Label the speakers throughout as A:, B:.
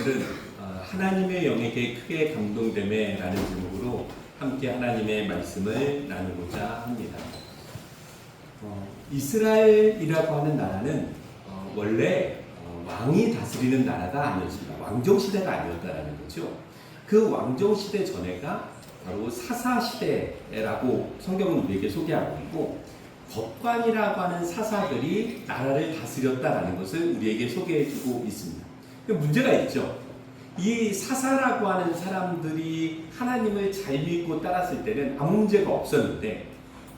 A: 오늘은 하나님의 영에게 크게 감동됨에 라는 제목으로 함께 하나님의 말씀을 나누고자 합니다. 이스라엘이라고 하는 나라는 원래 왕이 다스리는 나라가 아니었습니다. 왕정시대가 아니었다라는 거죠. 그 왕정시대 전에가 바로 사사시대라고 성경은 우리에게 소개하고 있고, 법관이라고 하는 사사들이 나라를 다스렸다라는 것을 우리에게 소개해주고 있습니다. 문제가 있죠. 이 사사라고 하는 사람들이 하나님을 잘 믿고 따랐을 때는 아무 문제가 없었는데,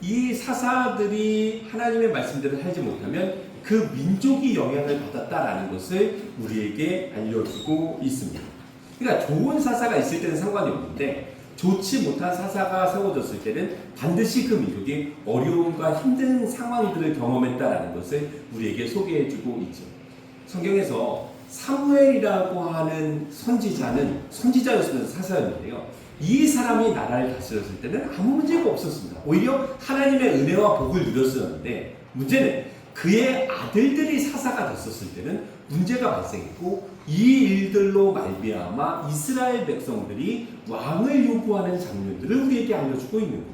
A: 이 사사들이 하나님의 말씀대로 살지 못하면 그 민족이 영향을 받았다라는 것을 우리에게 알려주고 있습니다. 그러니까 좋은 사사가 있을 때는 상관이 없는데, 좋지 못한 사사가 세워졌을 때는 반드시 그 민족이 어려움과 힘든 상황들을 경험했다라는 것을 우리에게 소개해주고 있죠. 성경에서 사무엘이라고 하는 선지자였으면서 사사였는데요. 이 사람이 나라를 다스렸을 때는 아무 문제가 없었습니다. 오히려 하나님의 은혜와 복을 누렸었는데, 문제는 그의 아들들이 사사가 됐었을 때는 문제가 발생했고, 이 일들로 말미암아 이스라엘 백성들이 왕을 요구하는 장면들을 우리에게 알려주고 있는 겁니다.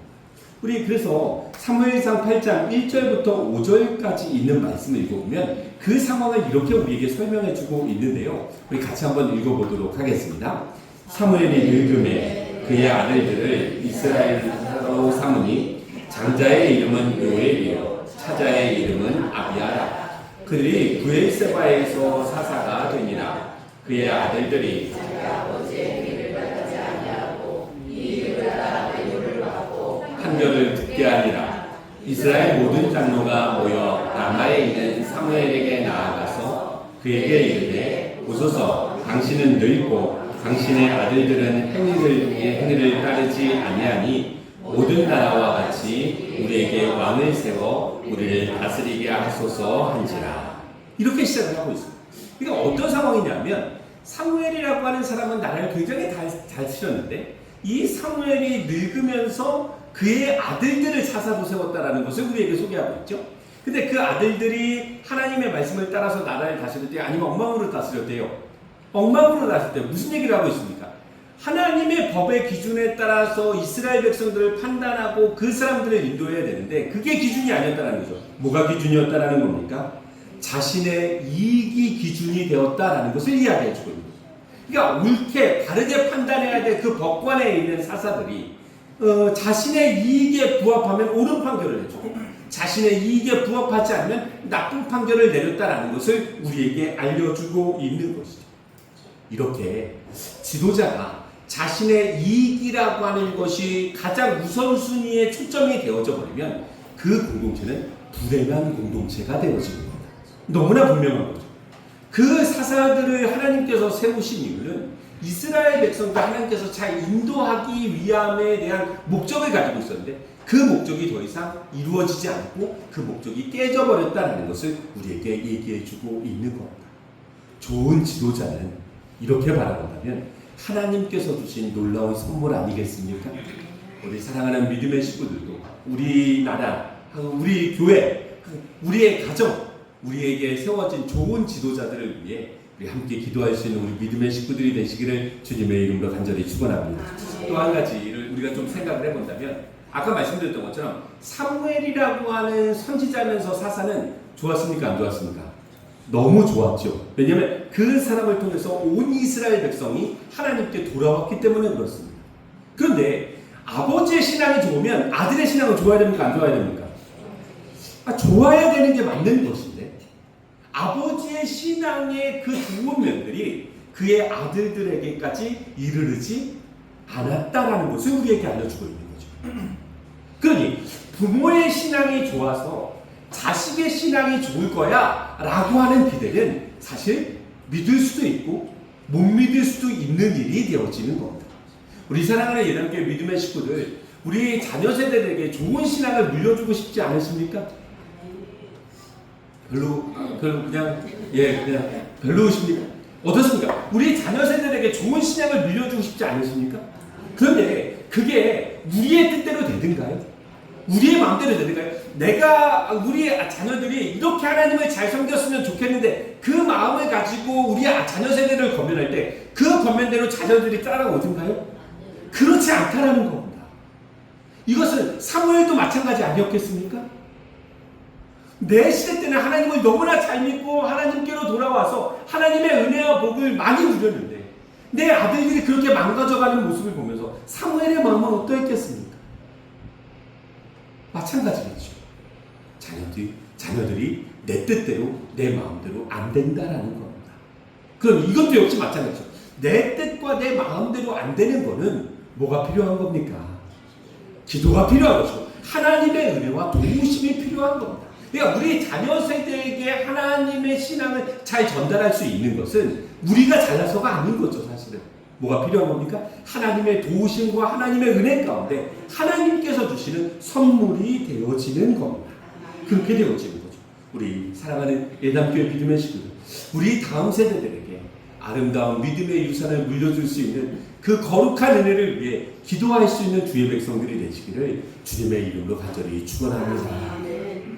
A: 우리 그래서 사무엘상 8장 1절부터 5절까지 있는 말씀을 읽어보면 그 상황을 이렇게 우리에게 설명해주고 있는데요. 우리 같이 한번 읽어보도록 하겠습니다. 사무엘이 늙음에 그의 아들들을 이스라엘로 삼으니 장자의 이름은 요엘이요 차자의 이름은 아비아라. 그들이 브엘세바에서 사사가 되니라. 그의 아들들이 판결을 듣게 하니라. 이스라엘 모든 장로가 모여 라마에 있는 사무엘에게 나아가서 그에게 이르되, 보소서, 당신은 늙고 당신의 아들들은 행위를 따르지 아니하니 모든 나라와 같이 우리에게 왕을 세워 우리를 다스리게 하소서 한지라. 이렇게 시작을 하고 있습니다. 그러니까 어떤 상황이냐면, 사무엘이라고 하는 사람은 나라를 굉장히 잘 치렀는데, 이 사무엘이 늙으면서 그의 아들들을 사사로 세웠다라는 것을 우리에게 소개하고 있죠. 근데 그 아들들이 하나님의 말씀을 따라서 나라를 다스렸대요? 아니면 엉망으로 다스렸대요? 엉망으로 다스렸대요. 무슨 얘기를 하고 있습니까? 하나님의 법의 기준에 따라서 이스라엘 백성들을 판단하고 그 사람들을 인도해야 되는데, 그게 기준이 아니었다는 거죠. 뭐가 기준이었다는 겁니까? 자신의 이익이 기준이 되었다라는 것을 이야기해 주고 있는 거죠. 그러니까 옳게 바르게 판단해야 될 그 법관에 있는 사사들이 자신의 이익에 부합하면 옳은 판결을 해주고, 자신의 이익에 부합하지 않으면 나쁜 판결을 내렸다라는 것을 우리에게 알려주고 있는 것이죠. 이렇게 지도자가 자신의 이익이라고 하는 것이 가장 우선순위에 초점이 되어져 버리면 그 공동체는 불행한 공동체가 되어지는 겁니다. 너무나 분명한 거죠. 그 사사들을 하나님께서 세우신 이유는 이스라엘 백성과 하나님께서 잘 인도하기 위함에 대한 목적을 가지고 있었는데, 그 목적이 더 이상 이루어지지 않고 그 목적이 깨져버렸다는 것을 우리에게 얘기해주고 있는 겁니다. 좋은 지도자는 이렇게 바라본다면 하나님께서 주신 놀라운 선물 아니겠습니까? 우리 사랑하는 믿음의 식구들도, 우리 나라, 우리 교회, 우리의 가정, 우리에게 세워진 좋은 지도자들을 위해 우리 함께 기도할 수 있는 우리 믿음의 식구들이 되시기를 주님의 이름으로 간절히 축원합니다. 또 한 가지를 우리가 좀 생각을 해본다면, 아까 말씀드렸던 것처럼 사무엘이라고 하는 선지자면서 사사는 좋았습니까? 안 좋았습니까? 너무 좋았죠. 왜냐하면 그 사람을 통해서 온 이스라엘 백성이 하나님께 돌아왔기 때문에 그렇습니다. 그런데 아버지의 신앙이 좋으면 아들의 신앙은 좋아야 됩니까? 안 좋아야 됩니까? 좋아야 되는 게 맞는 것인데, 아버지의 신앙의 그 좋은 면들이 그의 아들들에게까지 이르르지 않았다라는 것을 우리에게 알려주고 있는 거죠. 그러니 부모의 신앙이 좋아서 자식의 신앙이 좋을 거야 라고 하는 기대는 사실 믿을 수도 있고 못 믿을 수도 있는 일이 되어지는 겁니다. 우리 사랑하는 예단교회 믿음의 식구들, 우리 자녀 세대들에게 좋은 신앙을 물려주고 싶지 않으십니까? 그냥 별로십니까? 어떻습니까? 우리 자녀 세대들에게 좋은 신앙을 물려주고 싶지 않으십니까? 그런데 그게 우리의 뜻대로 되든가요? 우리의 마음대로 되든가요? 우리 자녀들이 이렇게 하나님을 잘 섬겼으면 좋겠는데 그 마음을 가지고 우리 자녀 세대를 권면할 때 그 권면대로 자녀들이 따라오든가요? 그렇지 않다라는 겁니다. 이것은 사무엘도 마찬가지 아니었겠습니까? 내 시대 때는 하나님을 너무나 잘 믿고 하나님께로 돌아와서 하나님의 은혜와 복을 많이 누렸는데 내 아들들이 그렇게 망가져가는 모습을 보면서 사무엘의 마음은 어떠했겠습니까? 마찬가지겠죠. 자녀들이 내 뜻대로 내 마음대로 안 된다라는 겁니다. 그럼 이것도 역시 마찬가지죠. 내 뜻과 내 마음대로 안 되는 거는 뭐가 필요한 겁니까? 기도가 필요한 것이고 하나님의 은혜와 도우심이 필요한 겁니다. 그러니까 우리 자녀 세대에게 하나님의 신앙을 잘 전달할 수 있는 것은 우리가 잘나서가 아닌 거죠. 사실은 뭐가 필요한 겁니까? 하나님의 도우심과 하나님의 은혜 가운데 하나님께서 주시는 선물이 되어지는 겁니다. 그렇게 되어지는 거죠. 우리 사랑하는 예담교회 믿음의 식구들, 우리 다음 세대들에게 아름다운 믿음의 유산을 물려줄 수 있는 그 거룩한 은혜를 위해 기도할 수 있는 주의 백성들이 되시기를 주님의 이름으로 간절히 축원합니다.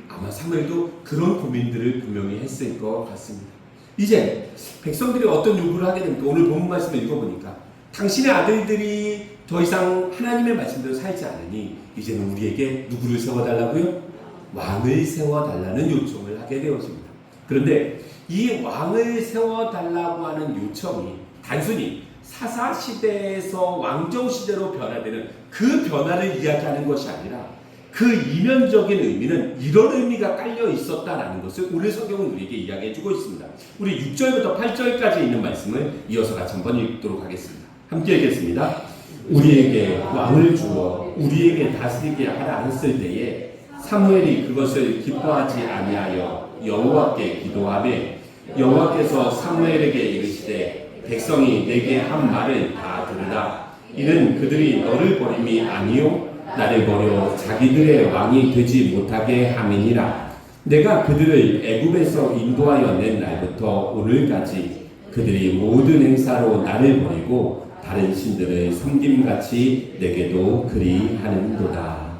A: 아마 사무엘도 그런 고민들을 분명히 했을 것 같습니다. 이제 백성들이 어떤 요구를 하게 됩니까? 오늘 본문 말씀을 읽어보니까 당신의 아들들이 더 이상 하나님의 말씀대로 살지 않으니 이제는 우리에게 누구를 세워달라고요? 왕을 세워달라는 요청을 하게 되었습니다. 그런데 이 왕을 세워달라고 하는 요청이 단순히 사사시대에서 왕정시대로 변화되는 그 변화를 이야기하는 것이 아니라 그 이면적인 의미는 이런 의미가 깔려 있었다라는 것을 오늘 성경은 우리에게 이야기해주고 있습니다. 우리 6절부터 8절까지 있는 말씀을 이어서 같이 한번 읽도록 하겠습니다. 함께 읽겠습니다. 우리에게 왕을 주어 우리에게 다스리게 하라 했을 때에 사무엘이 그것을 기뻐하지 아니하여 여호와께 기도하매 여호와께서 사무엘에게 이르시되 백성이 내게 한 말을 다 들으라. 이는 그들이 너를 버림이 아니요 나를 버려 자기들의 왕이 되지 못하게 함이니라. 내가 그들을 애굽에서 인도하여 낸 날부터 오늘까지 그들이 모든 행사로 나를 버리고 다른 신들을 섬김같이 내게도 그리하는도다.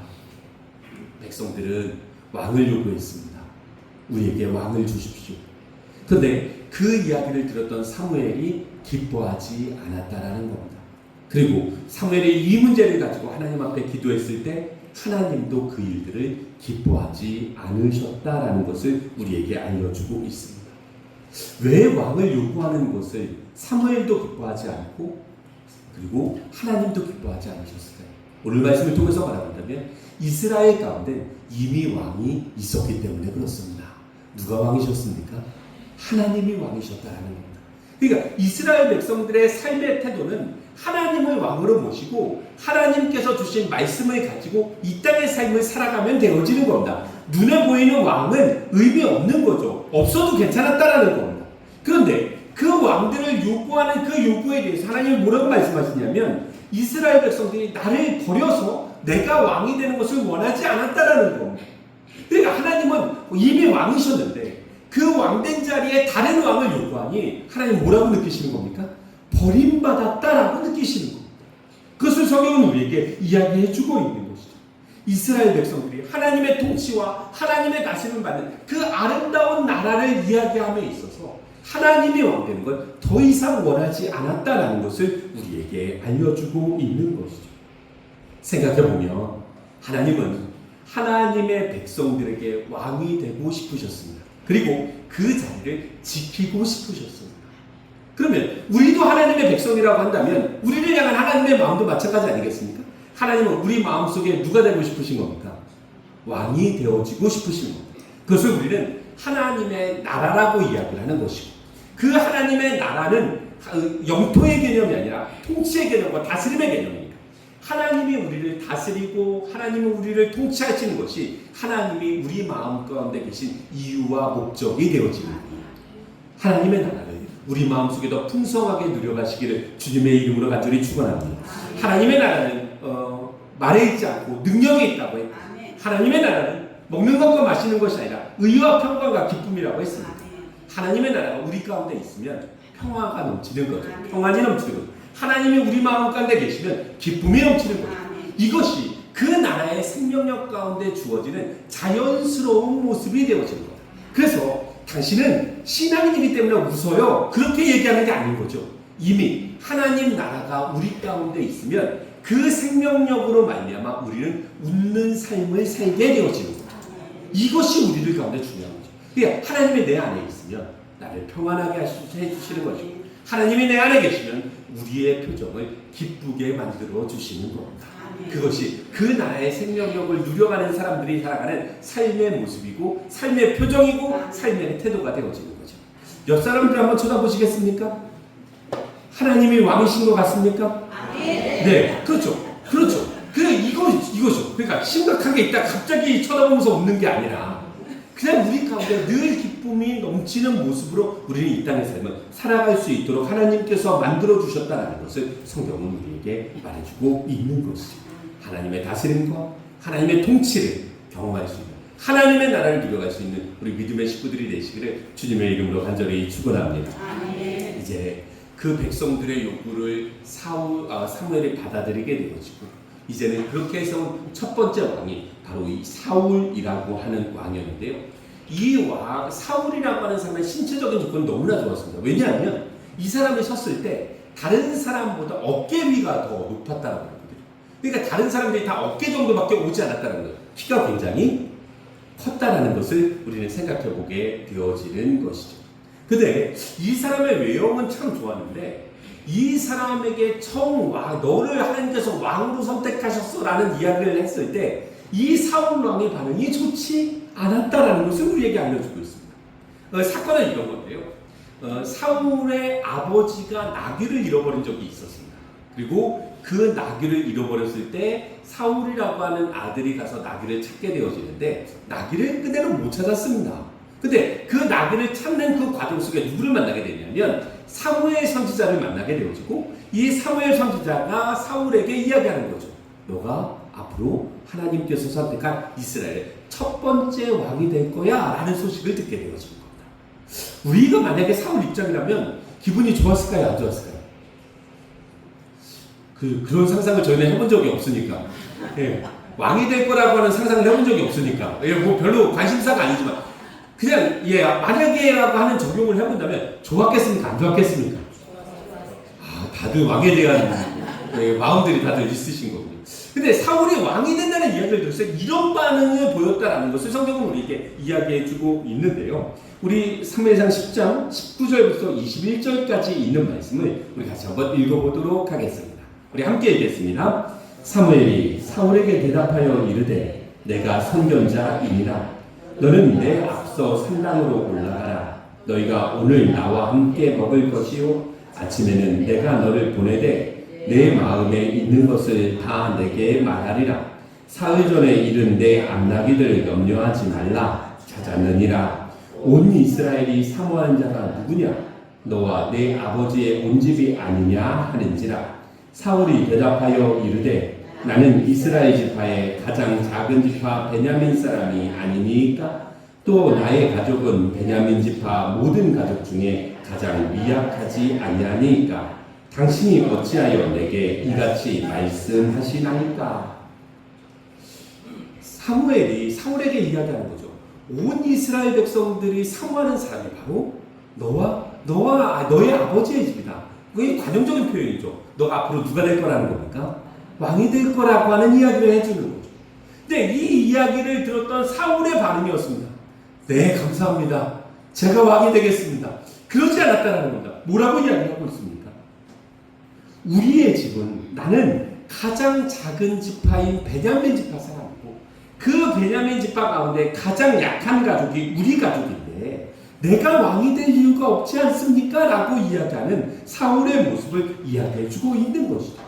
A: 백성들은 왕을 요구했습니다. 우리에게 왕을 주십시오. 그런데 그 이야기를 들었던 사무엘이 기뻐하지 않았다라는 겁니다. 그리고 사무엘이 이 문제를 가지고 하나님 앞에 기도했을 때 하나님도 그 일들을 기뻐하지 않으셨다라는 것을 우리에게 알려주고 있습니다. 왜 왕을 요구하는 것을 사무엘도 기뻐하지 않고 그리고 하나님도 기뻐하지 않으셨을까요? 오늘 말씀을 통해서 말한다면 이스라엘 가운데 이미 왕이 있었기 때문에 그렇습니다. 누가 왕이셨습니까? 하나님이 왕이셨다라는 겁니다. 그러니까 이스라엘 백성들의 삶의 태도는 하나님을 왕으로 모시고 하나님께서 주신 말씀을 가지고 이 땅의 삶을 살아가면 되어지는 겁니다. 눈에 보이는 왕은 의미 없는 거죠. 없어도 괜찮았다라는 겁니다. 그런데 그 왕들을 요구하는 그 요구에 대해서 하나님이 뭐라고 말씀하시냐면 이스라엘 백성들이 나를 버려서 내가 왕이 되는 것을 원하지 않았다라는 겁니다. 그러니까 하나님은 이미 왕이셨는데 그 왕된 자리에 다른 왕을 요구하니 하나님 뭐라고 느끼시는 겁니까? 버림받았다라고 느끼시는 겁니다. 그것을 성경은 우리에게 이야기해주고 있는 것이죠. 이스라엘 백성들이 하나님의 통치와 하나님의 다스림을 받는 그 아름다운 나라를 이야기함에 있어서 하나님이 왕되는 걸 더 이상 원하지 않았다라는 것을 우리에게 알려주고 있는 것이죠. 생각해보면 하나님은 하나님의 백성들에게 왕이 되고 싶으셨습니다. 그리고 그 자리를 지키고 싶으셨습니다. 그러면 우리도 하나님의 백성이라고 한다면 우리를 향한 하나님의 마음도 마찬가지 아니겠습니까? 하나님은 우리 마음속에 누가 되고 싶으신 겁니까? 왕이 되어지고 싶으신 겁니다. 그것을 우리는 하나님의 나라라고 이야기를 하는 것이고 그 하나님의 나라는 영토의 개념이 아니라 통치의 개념과 다스림의 개념입니다. 하나님이 우리를 다스리고 하나님이 우리를 통치하시는 것이 하나님이 우리 마음 가운데 계신 이유와 목적이 되어지는 겁니다. 하나님의 나라를 우리 마음속에 더 풍성하게 누려가시기를 주님의 이름으로 간절히 축원합니다. 하나님의 나라는 말에 있지 않고 능력이 있다고 했고 하나님의 나라는 먹는 것과 마시는 것이 아니라 의와 평강과 기쁨이라고 했습니다. 하나님의 나라가 우리 가운데 있으면 평화가 넘치는 거죠. 평안이 넘치는 거죠. 하나님이 우리 마음 가운데 계시면 기쁨이 넘치는 거죠. 이것이 그 나라의 생명력 가운데 주어지는 자연스러운 모습이 되어지는 거죠. 그래서
B: 당신은 신앙인이기 때문에 웃어요. 그렇게 얘기하는 게 아닌 거죠. 이미 하나님 나라가 우리 가운데 있으면 그 생명력으로 말미암아 우리는 웃는 삶을 살게 되어지는 거죠. 이것이 우리들 가운데 중요한 거죠. 그러니까 하나님이 내 안에 있으면 나를 평안하게 해주시는 거죠. 하나님이 내 안에 계시면 우리의 표정을 기쁘게 만들어 주시는 겁니다. 그것이 그 나라의 생명력을 누려가는 사람들이 살아가는 삶의 모습이고 삶의 표정이고 삶의 태도가 되어지는 거죠. 옆 사람들 한번 쳐다보시겠습니까? 하나님이 왕이신 것 같습니까? 네, 그렇죠. 이거죠. 그러니까 심각하게 있다 갑자기 쳐다보면서 웃는 게 아니라 그냥 우리 가운데 늘 기쁨이 넘치는 모습으로 우리는 이 땅의 삶을 살아갈 수 있도록 하나님께서 만들어 주셨다는 것을 성경은 우리에게 말해주고 있는 것이죠. 하나님의 다스림과 하나님의 통치를 경험할 수 있는 하나님의 나라를 누려갈 수 있는 우리 믿음의 식구들이 되시기를 주님의 이름으로 간절히 축원합니다. 이제 그 백성들의 요구를 사무엘이 받아들이게 되어지고 이제는 그렇게 해서 첫 번째 왕이 바로 이 사울이라고 하는 왕이었는데요. 이 왕 사울이라고 하는 사람의 신체적인 조건은 너무나 좋았습니다. 왜냐하면 이 사람이 섰을 때 다른 사람보다 어깨 위가 더 높았다는 거거든요. 그러니까 다른 사람들이 다 어깨 정도밖에 오지 않았다는 거예요. 키가 굉장히 컸다라는 것을 우리는 생각해 보게 되어지는 것이죠. 근데 이 사람의 외형은 참 좋았는데 이 사람에게 너를 하나님께서 왕으로 선택하셨어 라는 이야기를 했을 때 이 사울 왕의 반응이 좋지 않았다라는 것을 우리에게 알려주고 있습니다. 사건은 이런 건데요. 사울의 아버지가 나귀를 잃어버린 적이 있었습니다. 그리고 그 나귀를 잃어버렸을 때 사울이라고 하는 아들이 가서 나귀를 찾게 되어지는데 나귀를 그대로 못 찾았습니다. 근데 그 나귀를 찾는 그 과정 속에 누구를 만나게 되냐면 사무엘 선지자를 만나게 되어지고 이 사무엘 선지자가 사울에게 이야기하는 거죠. 너가 앞으로 하나님께서 선택한 이스라엘의 첫 번째 왕이 될 거야 라는 소식을 듣게 되어진 겁니다. 우리가 만약에 사울 입장이라면 기분이 좋았을까요? 안 좋았을까요? 그런 상상을 저희는 해본 적이 없으니까. 예, 왕이 될 거라고 하는 상상을 해본 적이 없으니까. 예, 뭐 별로 관심사가 아니지만 그냥 만약에라고 하는 적용을 해본다면 좋았겠습니까? 안 좋았겠습니까? 다들 왕에 대한 마음들이 다들 있으신 거군요. 근데 사울이 왕이 된다는 이야기를 들었을 때 이런 반응을 보였다라는 것을 성경은 우리에게 이야기해주고 있는데요. 우리 사무엘상 10장 19절부터 21절까지 있는 말씀을 우리 같이 한번 읽어보도록 하겠습니다. 우리 함께 읽겠습니다. 사무엘이 사울에게 대답하여 이르되 내가 선견자이니라. 너는 내 앞서 산당으로 올라가라. 너희가 오늘 나와 함께 먹을 것이요 아침에는 내가 너를 보내되 내 마음에 있는 것을 다 내게 말하리라. 사흘 전에 이른 내 암나기들 염려하지 말라. 찾았느니라. 온 이스라엘이 사모하는 자가 누구냐? 너와 내 아버지의 온 집이 아니냐 하는지라. 사울이 대답하여 이르되 나는 이스라엘 지파의 가장 작은 지파 베냐민 사람이 아니니까? 또 나의 가족은 베냐민 지파 모든 가족 중에 가장 미약하지 아니하니까? 당신이 어찌하여 내게 이같이 말씀하시나이까? 사무엘이 사울에게 이야기하는 거죠. 온 이스라엘 백성들이 사모하는 사람이 바로 너의 아버지의 집이다. 그게 관용적인 표현이죠. 너가 앞으로 누가 될 거라는 겁니까? 왕이 될 거라고 하는 이야기를 해주는 거죠. 근데 이 이야기를 들었던 사울의 반응이었습니다. 네, 감사합니다. 제가 왕이 되겠습니다. 그러지 않았다는 겁니다. 뭐라고 이야기하고 있습니까? 우리의 집은 나는 가장 작은 지파인 베냐민 지파 사람이고 그 베냐민 지파 가운데 가장 약한 가족이 우리 가족인데 내가 왕이 될 이유가 없지 않습니까? 라고 이야기하는 사울의 모습을 이야기해주고 있는 것이죠.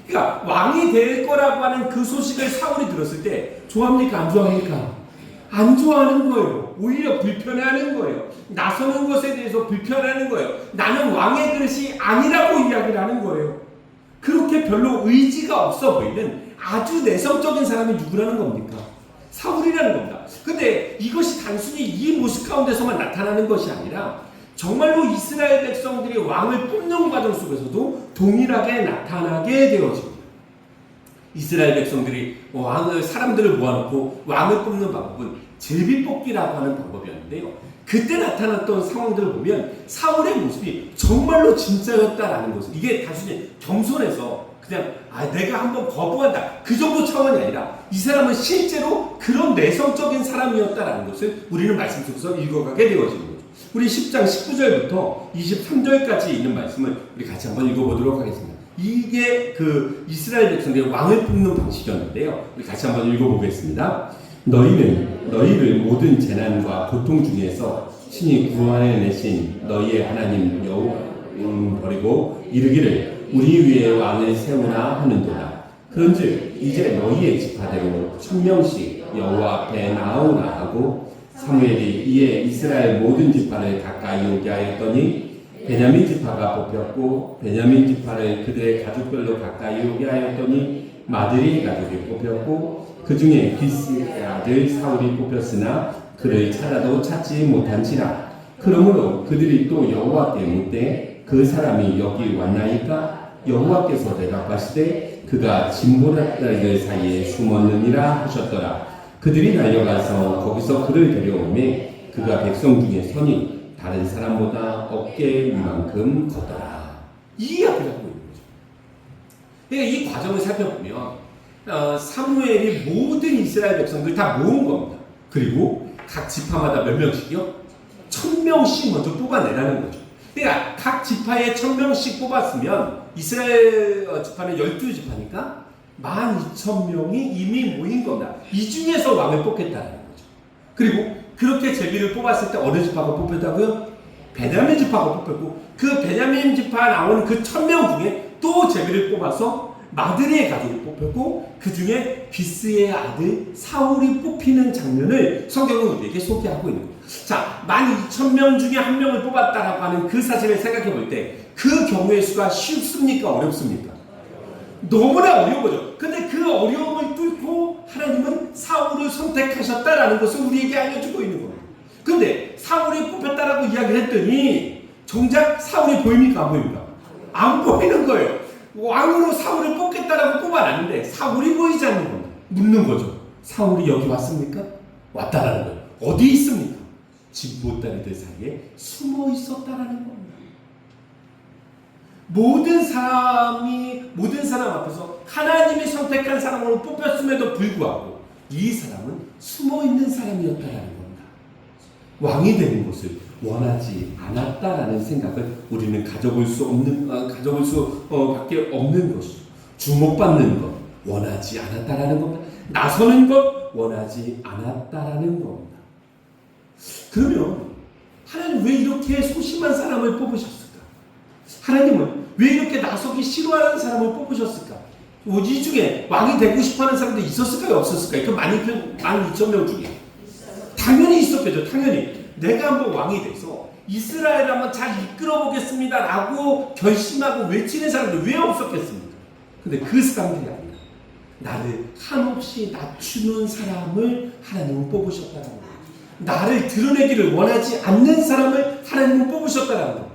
B: 그러니까 왕이 될 거라고 하는 그 소식을 사울이 들었을 때 좋아합니까? 안 좋아합니까? 안 좋아하는 거예요. 오히려 불편해하는 거예요. 나서는 것에 대해서 불편해하는 거예요. 나는 왕의 그릇이 아니라고 이야기를 하는 거예요. 그렇게 별로 의지가 없어 보이는 아주 내성적인 사람이 누구라는 겁니까? 사울이라는 겁니다. 근데 이것이 단순히 이 모습 가운데서만 나타나는 것이 아니라 정말로 이스라엘 백성들이 왕을 뽑는 과정 속에서도 동일하게 나타나게 되어집니다. 이스라엘 백성들이 사람들을 모아놓고 왕을 뽑는 방법은 제비뽑기라고 하는 방법이었는데요. 그때 나타났던 상황들을 보면 사울의 모습이 정말로 진짜였다라는 것을, 이게 단순히 겸손해서 그냥 내가 한번 거부한다 그 정도 차원이 아니라 이 사람은 실제로 그런 내성적인 사람이었다라는 것을 우리는 말씀 속에서 읽어가게 되어지는 거죠. 우리 10장 19절부터 23절까지 있는 말씀을 우리 같이 한번 읽어보도록 하겠습니다. 이게 그 이스라엘 백성들의 왕을 뽑는 방식이었는데요. 우리 같이 한번 읽어보겠습니다. 너희는 너희를 모든 재난과 고통 중에서 신이 구원해내신 너희의 하나님 여호와를 버리고 이르기를 우리 위에 왕을 세우나 하는도다. 그런즉 이제 너희의 지파대로 1000명씩 여호와 앞에 나오나 하고 사무엘이 이에 이스라엘 모든 지파를 가까이 오게 하였더니 베냐민 지파가 뽑혔고 베냐민 지파를 그들의 가족별로 가까이 오게 하였더니 마드리 가족이 뽑혔고 그 중에 기스의 아들 사울이 뽑혔으나 그를 찾아도 찾지 못한지라. 그러므로 그들이 또 여호와께 묻되 그 사람이 여기 왔나이까? 여호와께서 대답하시되 그가 진보라들 사이에 숨었느니라 하셨더라. 그들이 달려가서 거기서 그를 데려오매 그가 백성 중에 서니 다른 사람보다 어깨 위만큼 걷더라. 이 이야기를 하고 있는 거죠. 그러니까 이 과정을 살펴보면 사무엘이 모든 이스라엘 백성들 다 모은 겁니다. 그리고 각 지파마다 몇 명씩이요? 1000명씩 먼저 뽑아내라는 거죠. 그러니까 각 지파에 1000명씩 뽑았으면 이스라엘 지파는 12지파니까 12,000명이 이미 모인 겁니다. 이 중에서 왕을 뽑겠다는 거죠. 그리고 그렇게 제비를 뽑았을 때 어느 지파가 뽑혔다고요? 베냐민 지파가 뽑혔고 그 베냐민 지파 나오는 그 1000명 중에 또 제비를 뽑아서 마드리의 가족이 뽑혔고 그 중에 기스의 아들 사울이 뽑히는 장면을 성경은 우리에게 소개하고 있는 거예요. 자, 12,000명 중에 한 명을 뽑았다라고 하는 그 사실을 생각해 볼 때 그 경우의 수가 쉽습니까? 어렵습니까? 너무나 어려운 거죠. 근데 그 어려움을 뚫고 하나님은 사울을 선택하셨다라는 것을 우리에게 알려주고 있는 겁니다. 근데 사울이 뽑혔다라고 이야기를 했더니 정작 사울이 보입니까? 안 보입니까? 안 보이는 거예요. 왕으로 사울을 뽑겠다라고 뽑아놨는데 사울이 보이지 않는 겁니다. 묻는 거죠. 사울이 여기 왔습니까? 왔다라는 거예요. 어디 있습니까? 진보다리들 사이에 숨어 있었다라는 겁니다. 모든 사람 앞에서 하나님이 선택한 사람으로 뽑혔음에도 불구하고 이 사람은 숨어 있는 사람이었다라는 겁니다. 왕이 되는 것을 원하지 않았다라는 생각을 우리는 가져볼 수밖에 없는 것이죠. 주목받는 것 원하지 않았다라는 겁니다. 나서는 것 원하지 않았다라는 겁니다. 그러면 하나님 왜 이렇게 소심한 사람을 뽑으셨을까? 하나님은 왜 이렇게 나서기 싫어하는 사람을 뽑으셨을까? 이 중에 왕이 되고 싶어하는 사람도 있었을까요? 없었을까요? 그 12,000명 중에 당연히 있었겠죠. 당연히 내가 한번 왕이 돼서 이스라엘 한번 잘 이끌어 보겠습니다 라고 결심하고 외치는 사람들 왜 없었겠습니까? 근데 그 사람들이 아니라 나를 한없이 낮추는 사람을 하나님은 뽑으셨다는 거예요. 나를 드러내기를 원하지 않는 사람을 하나님은 뽑으셨다는 거예요.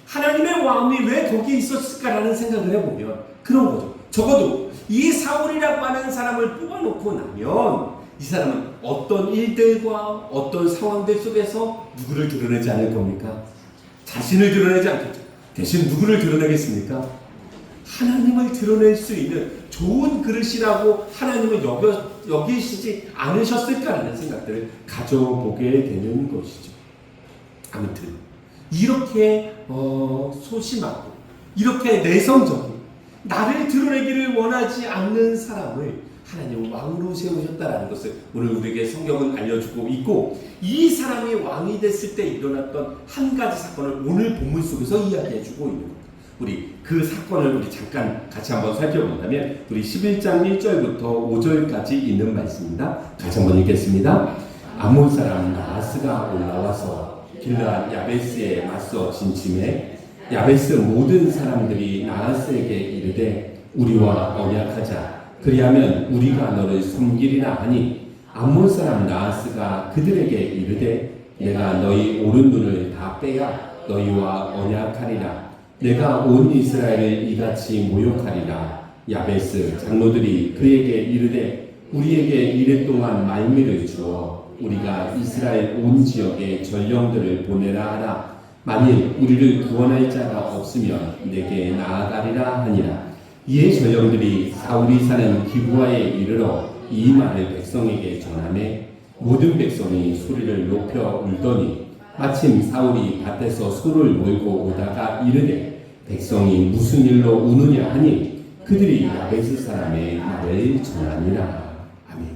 B: 하나님의 왕이 왜 거기에 있었을까라는 생각을 해보면 그런 거죠. 적어도 이 사울이라고 하는 사람을 뽑아놓고 나면 이 사람은 어떤 일들과 어떤 상황들 속에서 누구를 드러내지 않을 겁니까? 자신을 드러내지 않겠죠. 대신 누구를 드러내겠습니까? 하나님을 드러낼 수 있는 좋은 그릇이라고 하나님은 여기시지 않으셨을까라는 생각들을 가져보게 되는 것이죠. 아무튼 이렇게 소심하고 이렇게 내성적인 나를 드러내기를 원하지 않는 사람을 하나님은 왕으로 세우셨다라는 것을 오늘 우리에게 성경은 알려주고 있고 이 사람이 왕이 됐을 때 일어났던 한 가지 사건을 오늘 본문 속에서 이야기해주고 있는 겁니다. 우리 그 사건을 우리 잠깐 같이 한번 살펴본다면 우리 11장 1절부터 5절까지 있는 말씀입니다. 같이 한번 읽겠습니다. 암몬 사람 나하스가 올라와서 길르앗 야베스에 맞서 진침해 야베스 모든 사람들이 나하스에게 이르되 우리와 언약하자. 그리하면 우리가 너를 섬기리라 하니 암몬 사람 나하스가 그들에게 이르되 내가 너희 오른눈을 다 빼야 너희와 언약하리라. 내가 온 이스라엘을 이같이 모욕하리라. 야베스 장로들이 그에게 이르되 우리에게 이랫동안 말미를 주어
A: 우리가 이스라엘 온 지역에 전령들을 보내라 하라. 만일 우리를 구원할 자가 없으면 내게 나아가리라 하니라. 이에 전령들이 사울이 사는 기브아에 이르러 이 말을 백성에게 전하매 모든 백성이 소리를 높여 울더니 마침 사울이 밭에서 소를 몰고 오다가 이르되 백성이 무슨 일로 우느냐 하니 그들이 야베스 사람의 말을 전하니라. 아멘.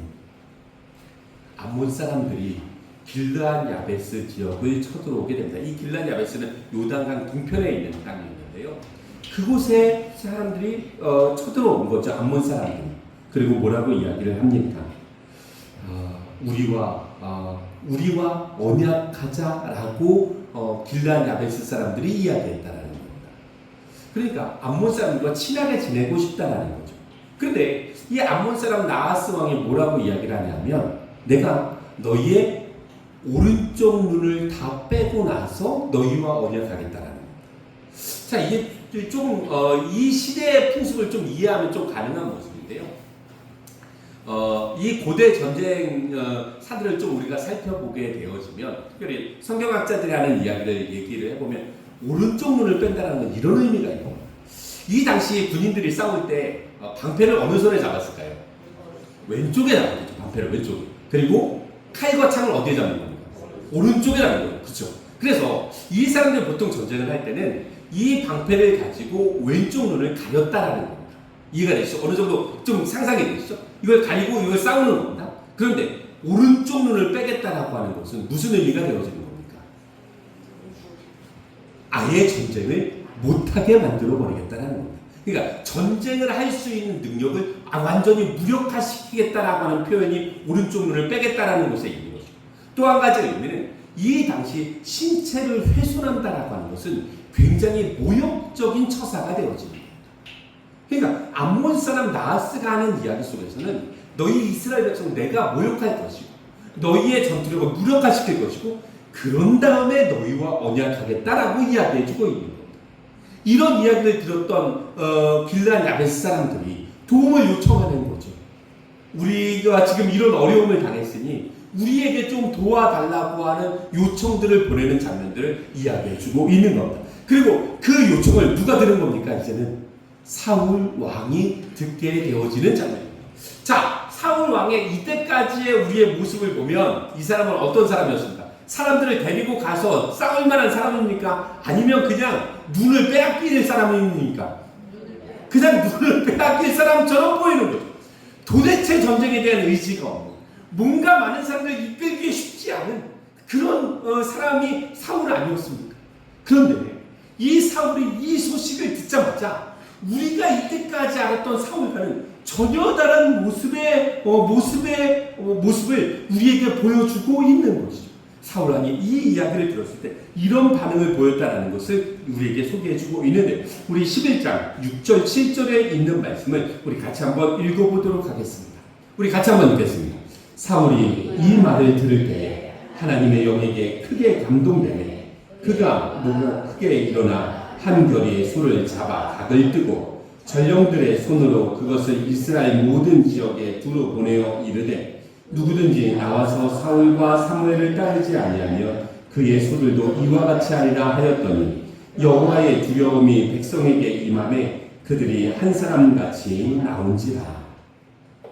A: 암몬 사람들이 길르앗 야베스 지역을 쳐들어오게 됩니다. 이 길르앗 야베스는 요단강 동편에 있는 땅이었는데요. 그곳에 사람들이 쳐들어온 거죠. 암몬 사람들이. 그리고 뭐라고 이야기를 합니까? 우리와 언약하자라고 길르앗 야베스 사람들이 이야기했다라는 겁니다. 그러니까 암몬 사람들과 친하게 지내고 싶다라는 거죠. 그런데 이 암몬 사람 나하스 왕이 뭐라고 이야기를 하냐면 내가 너희의 오른쪽 눈을 다 빼고 나서 너희와 언약하겠다라는 겁니다. 자, 이게 좀 이 시대의 풍습을 좀 이해하면 좀 가능한 모습인데요. 이 고대 전쟁 사들을 좀 우리가 살펴보게 되어지면 특별히 성경학자들이 하는 이야기를 얘기를 해보면 오른쪽 눈을 뺀다는 건 이런 의미가 있는 거예요. 이 당시 군인들이 싸울 때 방패를 어느 손에 잡았을까요? 왼쪽에 잡았겠죠. 방패를 왼쪽에. 그리고 칼과 창을 어디에 잡는 겁니까? 오른쪽에 잡는 거예요. 그렇죠? 그래서 이 사람들이 보통 전쟁을 할 때는 이 방패를 가지고 왼쪽 눈을 가렸다라는 겁니다. 이해가 되시죠? 어느 정도 좀 상상이 되시죠? 이걸 가리고 이걸 싸우는 겁니다. 그런데 오른쪽 눈을 빼겠다라고 하는 것은 무슨 의미가 되어지는 겁니까? 아예 전쟁을 못하게 만들어 버리겠다는 겁니다. 그러니까 전쟁을 할 수 있는 능력을 완전히 무력화시키겠다라고 하는 표현이 오른쪽 눈을 빼겠다라는 것에 있는 것이고, 또 한 가지 의미는 이 당시 신체를 훼손한다라고 하는 것은 굉장히 모욕적인 처사가 되어집니다. 그러니까 암몬 사람 나하스가 하는 이야기 속에서는 너희 이스라엘 백성 내가 모욕할 것이고 너희의 전투력을 무력화시킬 것이고 그런 다음에 너희와 언약하겠다라고 이야기해주고 있는 겁니다. 이런 이야기를 들었던 길르앗 야베스 사람들이 도움을 요청하는 거죠. 우리가 지금 이런 어려움을 당했으니 우리에게 좀 도와달라고 하는 요청들을 보내는 장면들을 이야기해주고 있는 겁니다. 그리고 그 요청을 누가 들은 겁니까? 이제는 사울 왕이 듣게 되어지는 장면입니다. 자, 사울 왕의 이때까지의 우리의 모습을 보면 이 사람은 어떤 사람이었습니까? 사람들을 데리고 가서 싸울 만한 사람입니까? 아니면 그냥 눈을 빼앗길 사람입니까? 그냥 눈을 빼앗길 사람처럼 보이는 거죠. 도대체 전쟁에 대한 의지가 없는, 뭔가 많은 사람들을 이끌기 쉽지 않은 그런 사람이 사울 아니었습니까? 그런데 이 사울이 이 소식을 듣자마자 우리가 이때까지 알았던 사울과는 전혀 다른 모습을 우리에게 보여주고 있는 것이죠. 사울 왕이 이 이야기를 들었을 때 이런 반응을 보였다는 것을 우리에게 소개해주고 있는데, 우리 11장 6절 7절에 있는 말씀을 우리 같이 한번 읽어보도록 하겠습니다. 우리 같이 한번 읽겠습니다. 사울이 이 말을 들을 때 하나님의 영에게 크게 감동되매 그가 너무 크게 일어나 한결의 소를 잡아 각을 뜨고 전령들의 손으로 그것을 이스라엘 모든 지역에 두루 보내어 이르되 누구든지 나와서 사울과 사무엘을 따르지 아니하며 그의 소들도 이와 같이 하리라 하였더니 여호와의 두려움이 백성에게 임하매 그들이 한 사람같이 나온지라.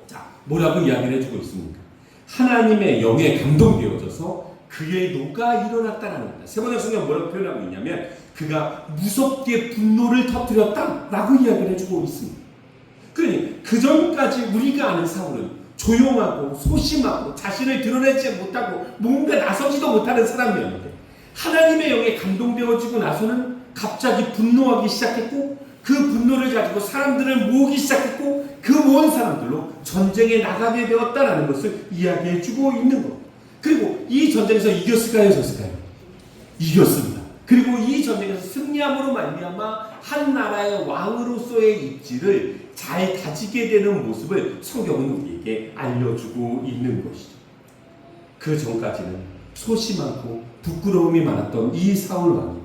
A: 자, 뭐라고 이야기를 해주고 있습니까? 하나님의 영에 감동되어져서 그의 노가 일어났다는 겁니다. 세번역 성경 뭐라고 표현하고 있냐면 그가 무섭게 분노를 터뜨렸다라고 이야기를 해주고 있습니다. 그러니 그 전까지 우리가 아는 사울은 조용하고 소심하고 자신을 드러내지 못하고 뭔가 나서지도 못하는 사람이었는데 하나님의 영에 감동되어지고 나서는 갑자기 분노하기 시작했고 그 분노를 가지고 사람들을 모으기 시작했고 그 모은 사람들로 전쟁에 나가게 되었다는 것을 이야기해주고 있는 것. 그리고 이 전쟁에서 이겼을까요? 졌을까요? 이겼습니다. 그리고 이 전쟁에서 승리함으로 말미암아 한 나라의 왕으로서의 입지를 잘 가지게 되는 모습을 성경은 우리에게 알려주고 있는 것이죠. 그 전까지는 소심하고 부끄러움이 많았던 이 사울 왕이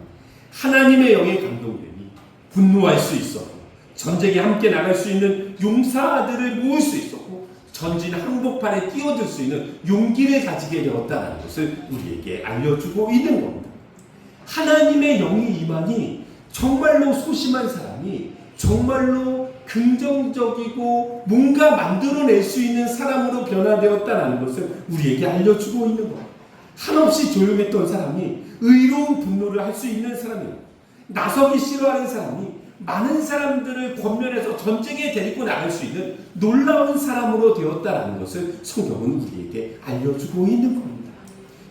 A: 하나님의 영에 감동되니 분노할 수 있었고 전쟁에 함께 나갈 수 있는 용사들을 모을 수 있었고
B: 전진 항복판에 뛰어들 수 있는 용기를 가지게 되었다는 것을 우리에게 알려주고 있는 겁니다. 하나님의 영이 임하니 정말로 소심한 사람이 정말로 긍정적이고 뭔가 만들어낼 수 있는 사람으로 변화되었다는 것을 우리에게 알려주고 있는 겁니다. 한없이 조용했던 사람이 의로운 분노를 할 수 있는 사람이에요. 나서기 싫어하는 사람이 많은 사람들을 권면해서 전쟁에 데리고 나갈 수 있는 놀라운 사람으로 되었다는 것을 성경은 우리에게 알려주고 있는 겁니다.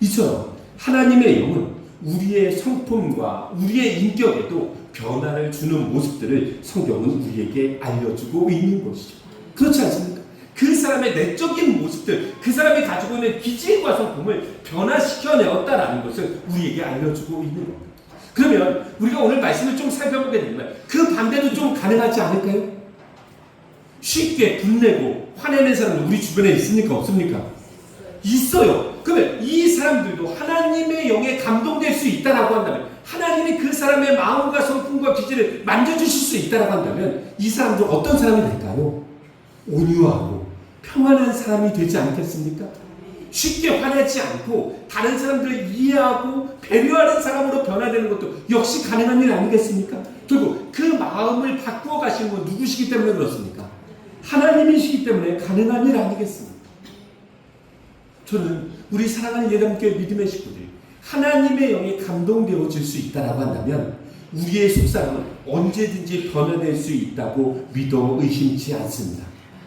B: 이처럼 하나님의 영은 우리의 성품과 우리의 인격에도 변화를 주는 모습들을 성경은 우리에게 알려주고 있는 것이죠. 그렇지 않습니까? 그 사람의 내적인 모습들, 그 사람이 가지고 있는 기질과 성품을 변화시켜내었다는 것을 우리에게 알려주고 있는 겁니다. 그러면 우리가 오늘 말씀을 좀 살펴보게 되면 그 반대도 좀 가능하지 않을까요? 쉽게 분내고 화내는 사람은 우리 주변에 있습니까? 없습니까? 있어요. 그러면 이 사람들도 하나님의 영에 감동될 수 있다라고 한다면, 하나님이 그 사람의 마음과 성품과 기질을 만져주실 수 있다라고 한다면 이 사람들 어떤 사람이 될까요? 온유하고 평안한 사람이 되지 않겠습니까? 쉽게 화내지 않고 다른 사람들을 이해하고 배려하는 사람으로 변화되는 것도 역시 가능한 일 아니겠습니까? 결국 그 마음을 바꾸어 가시는 건 누구시기 때문에 그렇습니까? 하나님이시기 때문에 가능한 일 아니겠습니까? 저는 우리 사랑하는 예담교회 믿음의 식구들이 하나님의 영에 감동되어질 수 있다라고 한다면 우리의 속사람은 언제든지 변화될 수 있다고 믿어 의심치 않습니다.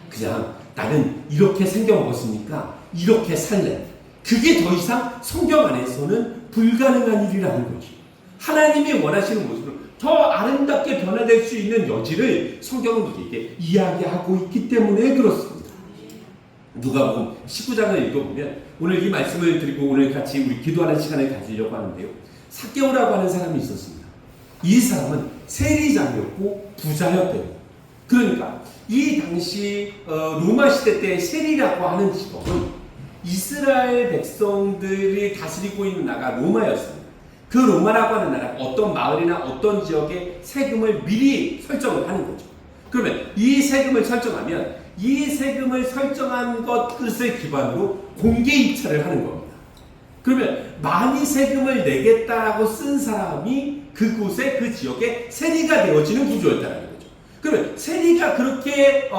B: 그냥 나는 이렇게 생겨먹었으니까 이렇게 살래. 그게 더 이상 성경 안에서는 불가능한 일이라는 거죠. 하나님이 원하시는 모습으로 더 아름답게 변화될 수 있는 여지를 성경은 우리에게 이야기하고 있기 때문에 그렇습니다. 누가복음 19장을 읽어보면 오늘 이 말씀을 드리고 오늘 같이 우리 기도하는 시간을 가지려고 하는데요. 삭개오라고 하는 사람이 있었습니다. 이 사람은 세리장이었고 부자였대요. 그러니까 이 당시 로마 시대 때 세리라고 하는 직업은 이스라엘 백성들이 다스리고 있는 나라가 로마였습니다. 그 로마라고 하는 나라 어떤 마을이나 어떤 지역에 세금을 미리 설정을 하는 거죠. 그러면 이 세금을 설정하면 이 세금을 설정한 것을 기반으로 공개 입찰을 하는 겁니다. 그러면 많이 세금을 내겠다고 쓴 사람이 그곳에 그 지역에 세리가 되어지는 구조였다는 거죠. 그러면 세리가 그렇게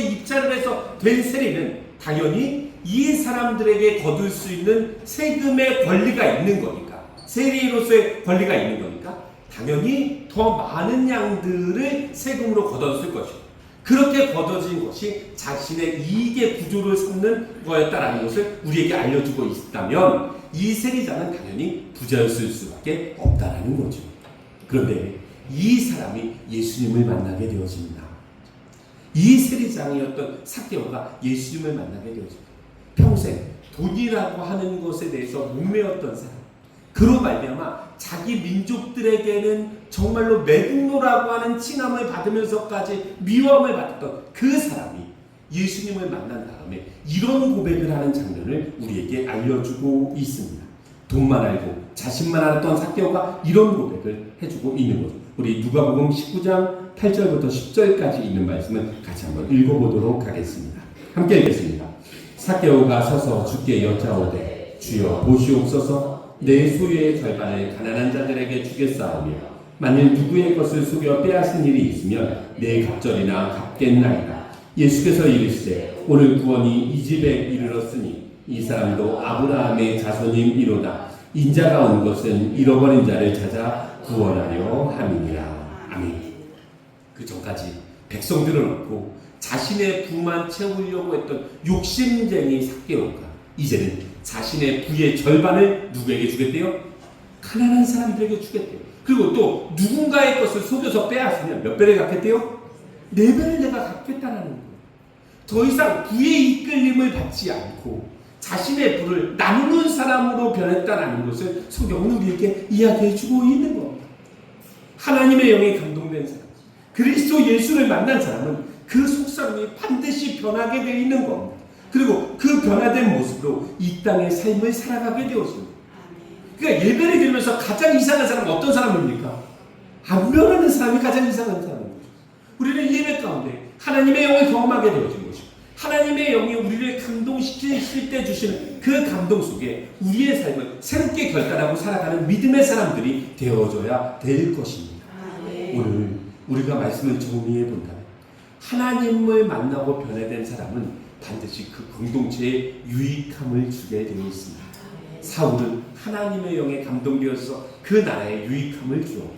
B: 입찰을 해서 된 세리는 당연히 이 사람들에게 거둘 수 있는 세금의 권리가 있는 거니까, 세리로서의 권리가 있는 거니까 당연히 더 많은 양들을 세금으로 걷어쓸 것이고, 그렇게 걷어진 것이 자신의 이익의 구조를 삼는 거였다라는 것을 우리에게 알려주고 있다면 이 세리장은 당연히 부자였을 수밖에 없다라는 거죠. 그런데 이 사람이 예수님을 만나게 되어집니다. 이 세리장이었던 삭개오가 예수님을 만나게 되어집니다. 평생 돈이라고 하는 것에 대해서 목매였던 사람, 그로 말미암아 자기 민족들에게는 정말로 매국노라고 하는 칭함을 받으면서까지 미워함을 받았던 그 사람이 예수님을 만난 다음에 이런 고백을 하는 장면을 우리에게 알려주고 있습니다. 돈만 알고 자신만 알았던 삭개오가 이런 고백을 해주고 있는 거죠. 우리 누가복음 19장 8절부터 10절까지 있는 말씀을 같이 한번 읽어보도록 하겠습니다. 함께 읽겠습니다. 삭개오가 서서 주께 여짜오되 주여 보시옵소서, 내 소유의 절반을 가난한 자들에게 주겠사오며 만일 누구의 것을 속여 빼앗은 일이 있으면 내 갑절이나 갚겠나이다. 예수께서 이르시되 오늘 구원이 이 집에 이르렀으니 이 사람도 아브라함의 자손임이로다. 인자가 온 것은 잃어버린 자를 찾아 구원하려 함이니라. 아멘. 그 전까지 백성들은 없고 자신의 부만 채우려고 했던 욕심쟁이 삭개오가 이제는 자신의 부의 절반을 누구에게 주겠대요? 가난한 사람들에게 주겠대요. 그리고 또 누군가의 것을 속여서 빼앗으면 몇 배를 갚겠대요? 4배를 내가 갚겠다는 거예요. 더 이상 부의 이끌림을 받지 않고 자신의 부를 나누는 사람으로 변했다는 것을 성경은 우리에게 이야기해주고 있는 겁니다. 하나님의 영에 감동된 사람, 그리스도 예수를 만난 사람은 그 속사람이 반드시 변하게 되어 있는 겁니다. 그리고 그 변화된 모습으로 이 땅의 삶을 살아가게 되었습니다. 그러니까 예배를 드리면서 가장 이상한 사람은 어떤 사람입니까? 안 변하는 사람이 가장 이상한 사람입니다. 우리는 예배 가운데 하나님의 영을 경험하게 되어진 것이고 하나님의 영이 우리를 감동시킬 때 주시는 그 감동 속에 우리의 삶을 새롭게 결단하고 살아가는 믿음의 사람들이 되어줘야 될 것입니다. 오늘 우리가 말씀을 정리해 본다면 하나님을 만나고 변화된 사람은 반드시 그 공동체에 유익함을 주게 되어 있습니다. 사울은 하나님의 영에 감동되어서 그 나라에 유익함을 주어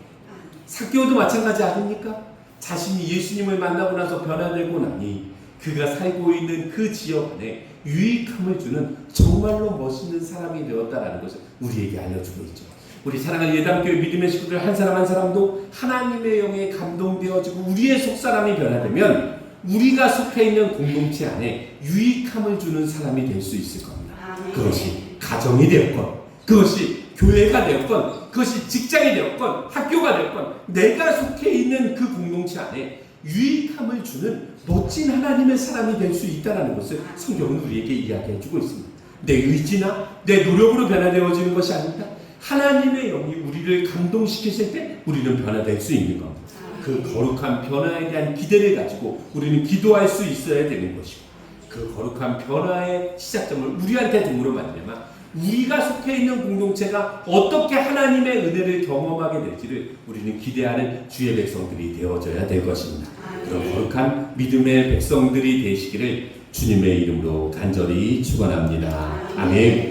B: 삭개오도 마찬가지 아닙니까? 자신이 예수님을 만나고 나서 변화되고 나니 그가 살고 있는 그 지역 안에 유익함을 주는 정말로 멋있는 사람이 되었다라는 것을 우리에게 알려주고 있죠. 우리 사랑하는 예담교회 믿음의 식구들 한 사람 한 사람도 하나님의 영에 감동되어지고 우리의 속사람이 변화되면 우리가 속해 있는 공동체 안에 유익함을 주는 사람이 될 수 있을 겁니다. 그것이 가정이 되었건, 그것이 교회가 되었건, 그것이 직장이 되었건, 학교가 되었건, 내가 속해 있는 그 공동체 안에 유익함을 주는 멋진 하나님의 사람이 될 수 있다는 것을 성경은 우리에게 이야기해 주고 있습니다. 내 의지나 내 노력으로 변화되어지는 것이 아닙니다. 하나님의 영이 우리를 감동시키실 때 우리는 변화될 수 있는 겁니다. 그 거룩한 변화에 대한 기대를 가지고 우리는 기도할 수 있어야 되는 것이고, 그 거룩한 변화의 시작점을 우리한테 둠으로 만들면 우리가 속해 있는 공동체가 어떻게 하나님의 은혜를 경험하게 될지를 우리는 기대하는 주의 백성들이 되어져야 될 것입니다. 그런 거룩한 믿음의 백성들이 되시기를 주님의 이름으로 간절히 축원합니다. 아멘.